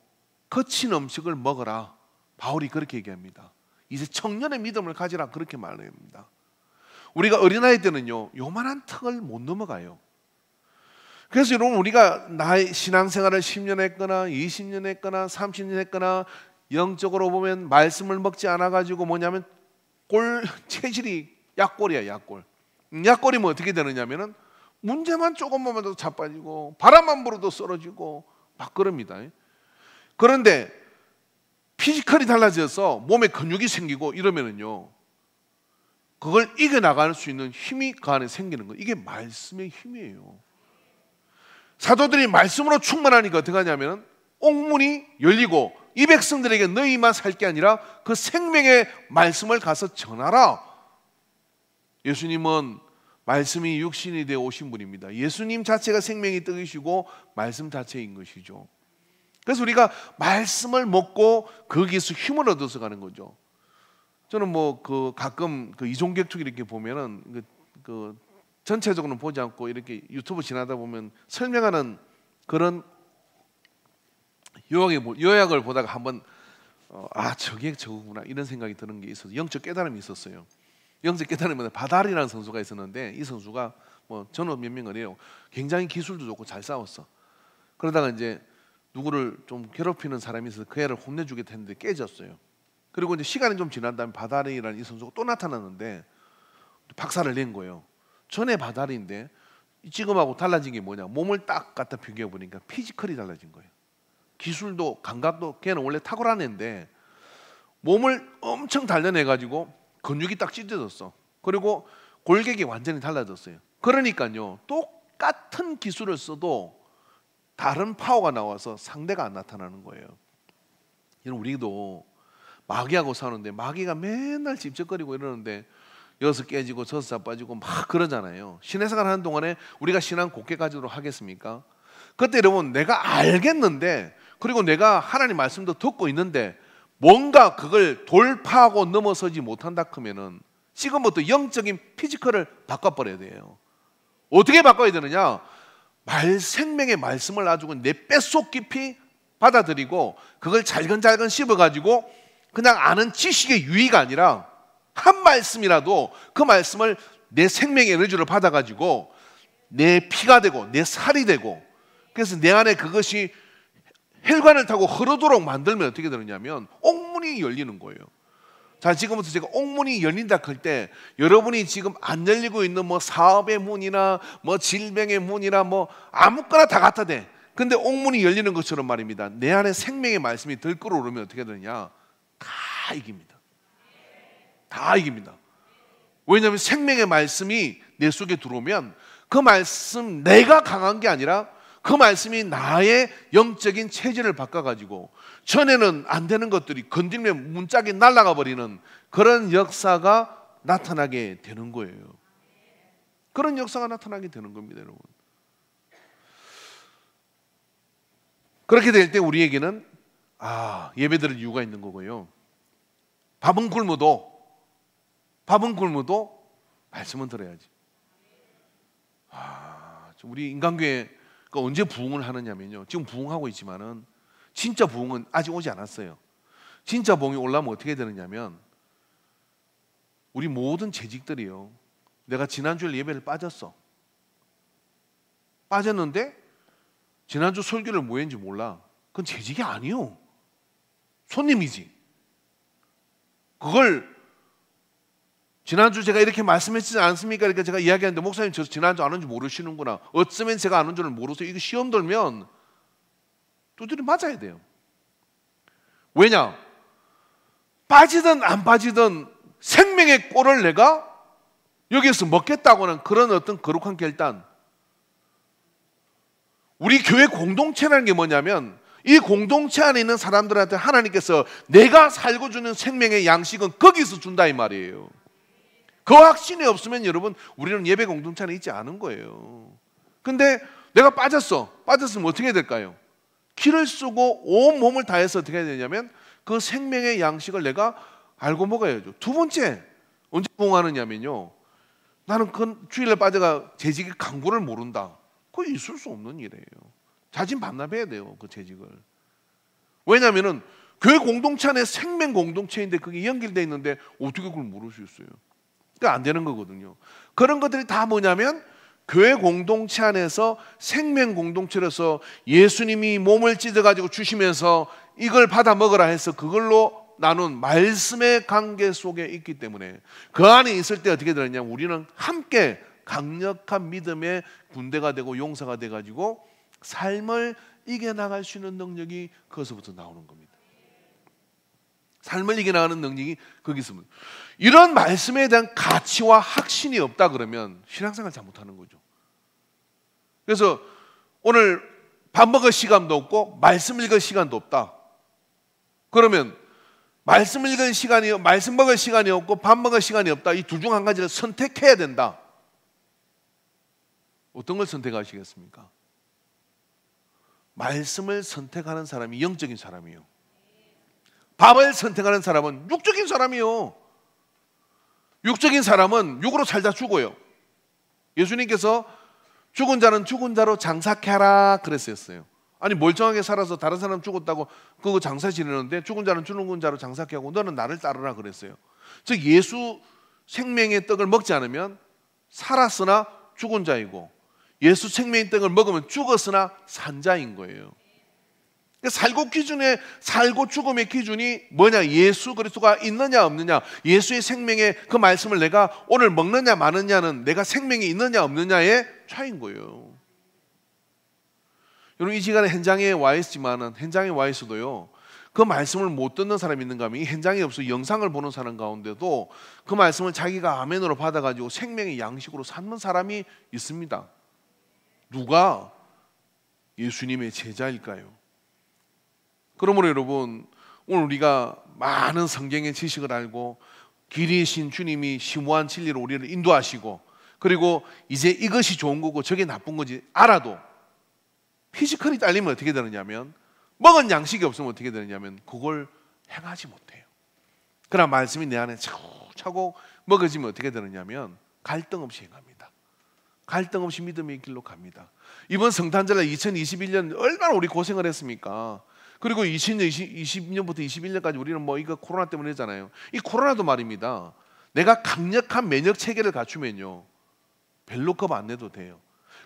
거친 음식을 먹어라. 바울이 그렇게 얘기합니다. 이제 청년의 믿음을 가지라 그렇게 말합니다. 우리가 어린아이 때는요 요만한 턱을 못 넘어가요. 그래서 여러분, 우리가 나의 신앙생활을 10년 했거나 20년 했거나 30년 했거나 영적으로 보면 말씀을 먹지 않아가지고 뭐냐면 체질이 약골이야. 약골이면 어떻게 되느냐면은 문제만 조금만 봐도 자빠지고 바람만 불어도 쓰러지고 막 그럽니다. 그런데 피지컬이 달라져서 몸에 근육이 생기고 이러면은요, 그걸 이겨나갈 수 있는 힘이 그 안에 생기는 거예요. 이게 말씀의 힘이에요. 사도들이 말씀으로 충만하니까 어떻게 하냐면 옥문이 열리고 이 백성들에게 너희만 살 게 아니라 그 생명의 말씀을 가서 전하라. 예수님은 말씀이 육신이 되어 오신 분입니다. 예수님 자체가 생명이 뜨이시고 말씀 자체인 것이죠. 그래서 우리가 말씀을 먹고 거기에서 힘을 얻어서 가는 거죠. 저는 가끔 이종격 이렇게 보면은 전체적으로는 보지 않고 이렇게 유튜브 지나다 보면 설명하는 그런 요약을 보다가 한번 저게 저거구나 이런 생각이 드는 게 있어서 영적 깨달음이 있었어요. 영적 깨달음은 바달이라는 선수가 있었는데 이 선수가 저는 몇 명을 해요. 굉장히 기술도 좋고 잘 싸웠어. 그러다가 이제 누구를 좀 괴롭히는 사람이 있어서 그 애를 혼내주겠다 했는데 깨졌어요. 그리고 이제 시간이 좀 지난 다음에 바달이라는 이 선수가 또 나타났는데 박살을 낸 거예요. 전에 바달인데 지금하고 달라진 게 뭐냐? 몸을 딱 갖다 비교해 보니까 피지컬이 달라진 거예요. 기술도 감각도 걔는 원래 탁월한 애인데 몸을 엄청 단련해 가지고 근육이 딱 찢어졌어. 그리고 골격이 완전히 달라졌어요. 그러니까요, 똑같은 기술을 써도 다른 파워가 나와서 상대가 안 나타나는 거예요. 우리도 마귀하고 싸우는데 마귀가 맨날 집적거리고 이러는데 여기서 깨지고 저기서 자빠지고 막 그러잖아요. 신의 생활 하는 동안에 우리가 신앙 곱게 가지도록 하겠습니까? 그때 여러분, 내가 알겠는데, 그리고 내가 하나님 말씀도 듣고 있는데 뭔가 그걸 돌파하고 넘어서지 못한다 하면은 지금부터 영적인 피지컬을 바꿔버려야 돼요. 어떻게 바꿔야 되느냐? 생명의 말씀을 아주 내 뼛속 깊이 받아들이고 그걸 잘근잘근 씹어가지고 그냥 아는 지식의 유의가 아니라 한 말씀이라도 그 말씀을 내 생명의 에너지를 받아가지고 내 피가 되고 내 살이 되고, 그래서 내 안에 그것이 혈관을 타고 흐르도록 만들면 어떻게 되느냐면 옥문이 열리는 거예요. 자, 지금부터 제가 옥문이 열린다 할 때 여러분이 지금 안 열리고 있는 사업의 문이나 질병의 문이나 아무거나 다 갖다 대. 근데 옥문이 열리는 것처럼 말입니다. 내 안에 생명의 말씀이 들끓어오르면 어떻게 되느냐? 다 이깁니다. 다 이깁니다. 왜냐하면 생명의 말씀이 내 속에 들어오면 그 말씀, 내가 강한 게 아니라 그 말씀이 나의 영적인 체질을 바꿔가지고 전에는 안 되는 것들이 건드리면 문짝이 날아가 버리는 그런 역사가 나타나게 되는 거예요. 그런 역사가 나타나게 되는 겁니다, 여러분. 그렇게 될 때 우리에게는 예배드릴 이유가 있는 거고요. 밥은 굶어도 말씀은 들어야지. 우리 인간교회가 언제 부흥을 하느냐면요, 지금 부흥하고 있지만은 진짜 부흥은 아직 오지 않았어요. 진짜 부흥이 올라오면 어떻게 되느냐면 우리 모든 재직들이요, 내가 지난주에 예배를 빠졌는데 지난주 설교를 뭐 했는지 몰라. 그건 재직이 아니요, 손님이지. 그걸 지난주 제가 이렇게 말씀했지 않습니까? 그러니까 제가 이야기하는데 목사님 저 지난주 아는 줄 모르시는구나. 어쩌면 제가 아는 줄을 모르세요. 이거 시험 들면 두드려 맞아야 돼요. 왜냐? 빠지든 안 빠지든 생명의 꼴을 내가 여기에서 먹겠다고는 그런 어떤 거룩한 결단. 우리 교회 공동체라는 게 뭐냐면 이 공동체 안에 있는 사람들한테 하나님께서 내가 살고 주는 생명의 양식은 거기서 준다 이 말이에요. 그 확신이 없으면 여러분, 우리는 예배 공동체 안에 있지 않은 거예요. 근데 내가 빠졌으면 어떻게 해야 될까요? 기를 쓰고 온 몸을 다해서 어떻게 해야 되냐면 그 생명의 양식을 내가 알고 먹어야죠. 두 번째, 언제 부흥하느냐면요, 나는 그 주일날 빠져가 재직의 강구를 모른다. 그거 있을 수 없는 일이에요. 자진 반납해야 돼요, 그 재직을. 왜냐하면 교회 공동체 안에 생명 공동체인데 그게 연결되어 있는데 어떻게 그걸 모를 수 있어요? 그러니까 안 되는 거거든요. 그런 것들이 다 뭐냐면 교회 공동체 안에서 생명 공동체로서 예수님이 몸을 찢어가지고 주시면서 이걸 받아 먹으라 해서 그걸로 나눈 말씀의 관계 속에 있기 때문에 그 안에 있을 때 어떻게 되느냐, 우리는 함께 강력한 믿음의 군대가 되고 용사가 돼가지고 삶을 이겨나갈 수 있는 능력이 거기서부터 나오는 겁니다. 삶을 이겨나가는 능력이 거기 있습니다. 이런 말씀에 대한 가치와 확신이 없다 그러면 신앙생활 잘못하는 거죠. 그래서 오늘 밥 먹을 시간도 없고 말씀 읽을 시간도 없다. 그러면 말씀 읽을 시간이, 말씀 먹을 시간이 없고 밥 먹을 시간이 없다. 이 둘 중 한 가지를 선택해야 된다. 어떤 걸 선택하시겠습니까? 말씀을 선택하는 사람이 영적인 사람이요. 밥을 선택하는 사람은 육적인 사람이요. 육적인 사람은 육으로 살다 죽어요. 예수님께서 죽은 자는 죽은 자로 장사케하라 그랬었어요. 아니 멀쩡하게 살아서 다른 사람 죽었다고 그거 장사 지내는데 죽은 자는 죽은 자로 장사케하고 너는 나를 따르라 그랬어요. 즉 예수 생명의 떡을 먹지 않으면 살았으나 죽은 자이고 예수 생명의 떡을 먹으면 죽었으나 산 자인 거예요. 살고 기준에 살고 죽음의 기준이 뭐냐? 예수 그리스도가 있느냐 없느냐, 예수의 생명의 그 말씀을 내가 오늘 먹느냐 마느냐는 내가 생명이 있느냐 없느냐의 차이인 거예요. 여러분 이 시간에 현장에 와 있지만은 현장에 와 있어도요 그 말씀을 못 듣는 사람이 있는가 하면 이 현장에 없어 영상을 보는 사람 가운데도 그 말씀을 자기가 아멘으로 받아가지고 생명의 양식으로 삼는 사람이 있습니다. 누가 예수님의 제자일까요? 그러므로 여러분 오늘 우리가 많은 성경의 지식을 알고 길이신 주님이 심오한 진리로 우리를 인도하시고 그리고 이제 이것이 좋은 거고 저게 나쁜 거지 알아도 피지컬이 딸리면 어떻게 되느냐면 먹은 양식이 없으면 어떻게 되느냐면 그걸 행하지 못해요. 그러나 말씀이 내 안에 차곡차곡 먹어지면 어떻게 되느냐면 갈등 없이 행합니다. 갈등 없이 믿음의 길로 갑니다. 이번 성탄절에 2021년 얼마나 우리 고생을 했습니까? 그리고 20년부터 21년까지 우리는 뭐 이거 코로나 때문에 했잖아요. 이 코로나도 말입니다. 내가 강력한 면역 체계를 갖추면요 별로 겁 안 내도 돼요.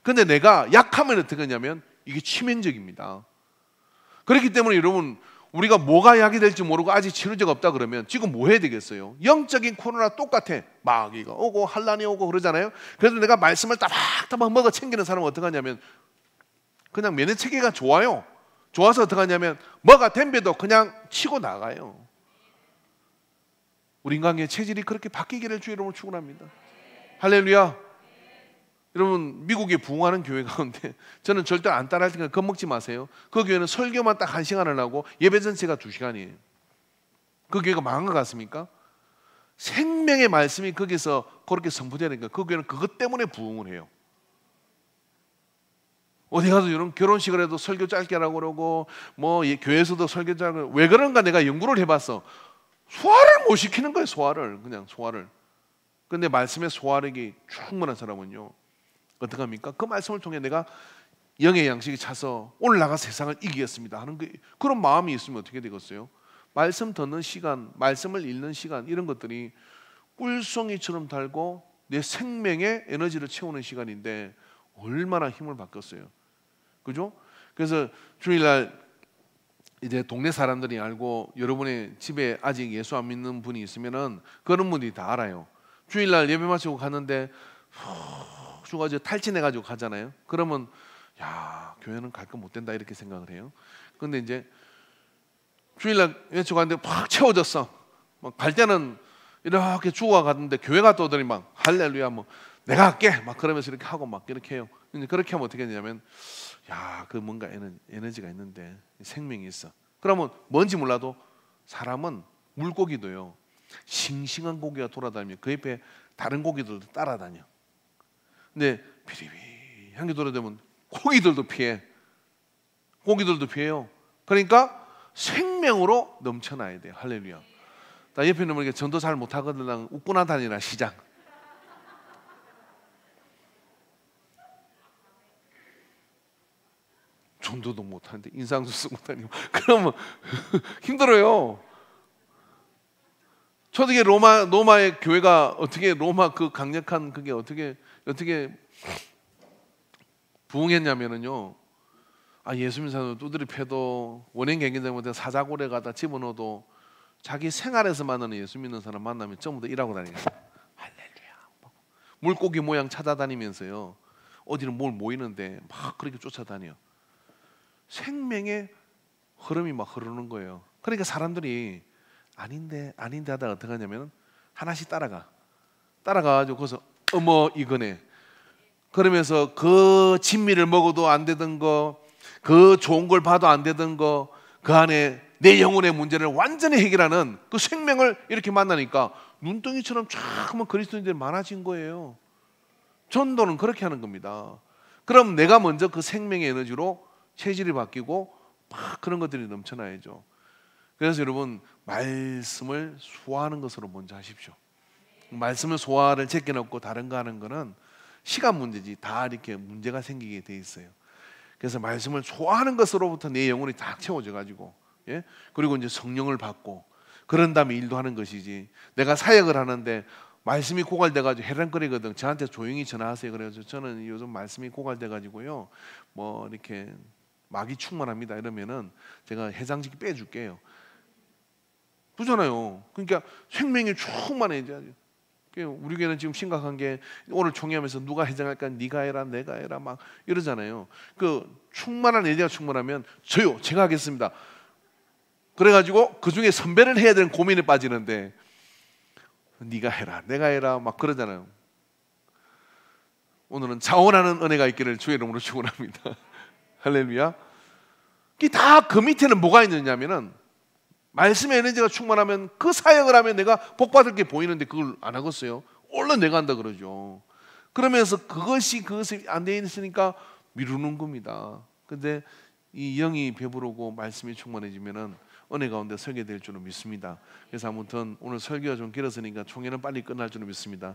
근데 내가 약하면 어떻게 하냐면 이게 치명적입니다. 그렇기 때문에 여러분 우리가 뭐가 약이 될지 모르고 아직 치료제가 없다 그러면 지금 뭐 해야 되겠어요? 영적인 코로나 똑같아. 마귀가 오고 환란이 오고 그러잖아요. 그래서 내가 말씀을 따박따박 먹어 챙기는 사람은 어떻게 하냐면 그냥 면역 체계가 좋아요. 좋아서 어떻게 하냐면 뭐가 덤벼도 그냥 치고 나가요. 우리 인간의 체질이 그렇게 바뀌기를 주의 이름으로 축원합니다. 할렐루야. 여러분 미국에 부흥하는 교회 가운데 저는 절대 안 따라할 테니까 겁먹지 마세요. 그 교회는 설교만 딱 1시간을 하고 예배 전체가 2시간이에요. 그 교회가 망한 것 같습니까? 생명의 말씀이 거기서 그렇게 선포되니까 그 교회는 그것 때문에 부흥을 해요. 어디 가서 이런 결혼식을 해도 설교 짧게 하라고 그러고 뭐 교회에서도 설교 짧게 하고 왜 그런가 내가 연구를 해봤어. 소화를 못 시키는 거예요. 소화를 그냥 소화를. 근데 말씀의 소화력이 충분한 사람은요 어떻게 합니까? 그 말씀을 통해 내가 영의 양식이 차서 오늘 나가 세상을 이기겠습니다 하는 그런 마음이 있으면 어떻게 되겠어요? 말씀 듣는 시간, 말씀을 읽는 시간 이런 것들이 꿀송이처럼 달고 내 생명의 에너지를 채우는 시간인데 얼마나 힘을 받겠어요. 그죠? 그래서 주일날 이제 동네 사람들이 알고 여러분의 집에 아직 예수 안 믿는 분이 있으면은 그런 분들이 다 알아요. 주일날 예배 마치고 갔는데 쭉 탈진해가지고 가잖아요. 그러면 야 교회는 갈 거 못 된다 이렇게 생각을 해요. 근데 이제 주일날 예배 갔는데 팍 채워졌어. 막 갈 때는 이렇게 죽어 갔는데 교회 갔다 오더니 막 할렐루야 뭐 내가 할게 막 그러면서 이렇게 하고 막 이렇게 해요. 근데 그렇게 하면 어떻게 되냐면 야 그 뭔가 에너지가 있는데 생명이 있어. 그러면 뭔지 몰라도 사람은 물고기도요 싱싱한 고기가 돌아다니면 그 옆에 다른 고기들도 따라다녀. 근데 비리비리한 게 돌아다니면 고기들도 피해. 고기들도 피해요. 그러니까 생명으로 넘쳐나야 돼요. 할렐루야. 나 옆에 있는 분에게 전도 잘 못하거든 웃구나 다니라 시작. 전도도 못하는데 인상도 쓰고 다니고 그러면 힘들어요. 초대기 로마의 교회가 어떻게 로마 그 강력한 그게 어떻게 부흥했냐면은요. 아 예수 믿는 사람을 두드려 패도 원행 경기장부터 사자고래 가다 집어넣어도 자기 생활에서 만나는 예수 믿는 사람 만나면 전부 다 일하고 다니는 거예요. 할렐루야. 물고기 모양 찾아다니면서요. 어디는 뭘 모이는데 막 그렇게 쫓아다녀. 생명의 흐름이 막 흐르는 거예요. 그러니까 사람들이 아닌데 하다가 어떻게 하냐면 하나씩 따라가가지고 거기서 어머 이거네 그러면서 그 진미를 먹어도 안 되던 거, 그 좋은 걸 봐도 안 되던 거, 그 안에 내 영혼의 문제를 완전히 해결하는 그 생명을 이렇게 만나니까 눈덩이처럼 쫙 하면 그리스도인들이 많아진 거예요. 전도는 그렇게 하는 겁니다. 그럼 내가 먼저 그 생명의 에너지로 체질이 바뀌고 막 그런 것들이 넘쳐나야죠. 그래서 여러분 말씀을 소화하는 것으로 먼저 하십시오. 말씀을 소화를 제껴놓고 다른 거 하는 거는 시간 문제지 다 이렇게 문제가 생기게 돼 있어요. 그래서 말씀을 소화하는 것으로부터 내 영혼이 딱 채워져 가지고 예? 그리고 이제 성령을 받고 그런 다음에 일도 하는 것이지 내가 사역을 하는데 말씀이 고갈돼 가지고 해랑거리거든. 저한테 조용히 전화하세요. 그래서 저는 요즘 말씀이 고갈돼 가지고요 뭐 이렇게 막이 충만합니다 이러면은 제가 해장직 빼줄게요. 그렇잖아요. 그러니까 생명이 충만해져야 돼요. 우리 교회는 지금 심각한 게 오늘 총회하면서 누가 회장할까 네가 해라 내가 해라 막 이러잖아요. 그 충만한 에너지가 충만하면 제가 하겠습니다. 그래가지고 그 중에 선배를 해야 되는 고민에 빠지는데 네가 해라 내가 해라 막 그러잖아요. 오늘은 자원하는 은혜가 있기를 주의 이름으로 축원합니다. 할렐루야. 다 그 밑에는 뭐가 있느냐면은 말씀의 에너지가 충만하면 그 사역을 하면 내가 복받을 게 보이는데 그걸 안 하겠어요? 얼른 내가 한다 그러죠. 그러면서 그것이 안 돼 있으니까 미루는 겁니다. 근데 이 영이 배부르고 말씀이 충만해지면은 은혜 가운데 서게 될 줄은 믿습니다. 그래서 아무튼 오늘 설교가 좀 길었으니까 총회는 빨리 끝날 줄은 믿습니다.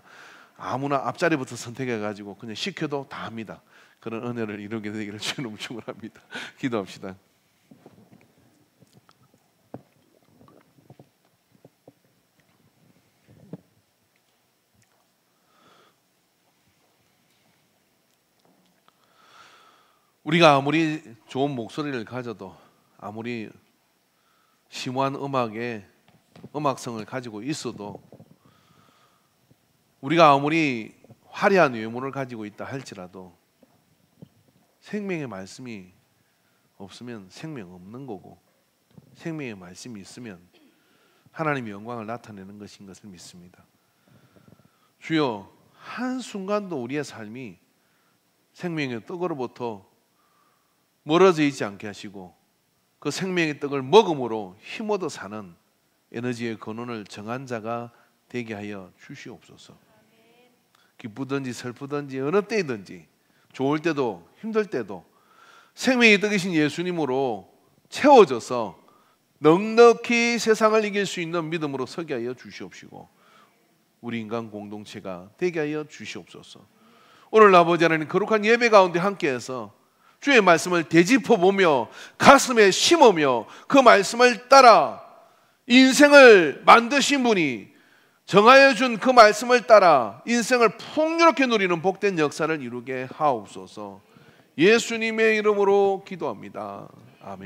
아무나 앞자리부터 선택해가지고 그냥 시켜도 다 합니다. 그런 은혜를 이루게 되기를 주님 축원합니다. 기도합시다. 우리가 아무리 좋은 목소리를 가져도 아무리 심오한 음악성을 가지고 있어도 우리가 아무리 화려한 외모를 가지고 있다 할지라도 생명의 말씀이 없으면 생명 없는 거고 생명의 말씀이 있으면 하나님의 영광을 나타내는 것인 것을 믿습니다. 주여 한순간도 우리의 삶이 생명의 떡으로부터 멀어져 있지 않게 하시고 그 생명의 떡을 먹음으로 힘 얻어 사는 에너지의 근원을 정한 자가 되게 하여 주시옵소서. 기쁘든지 슬프든지 어느 때이든지 좋을 때도 힘들 때도 생명의 떡이신 예수님으로 채워져서 넉넉히 세상을 이길 수 있는 믿음으로 서게 하여 주시옵시고 우리 인간 공동체가 되게 하여 주시옵소서. 오늘 아버지 하나님 거룩한 예배 가운데 함께해서 주의 말씀을 되짚어보며 가슴에 심으며 그 말씀을 따라 인생을 만드신 분이 정하여 준 그 말씀을 따라 인생을 풍요롭게 누리는 복된 역사를 이루게 하옵소서. 예수님의 이름으로 기도합니다. 아멘.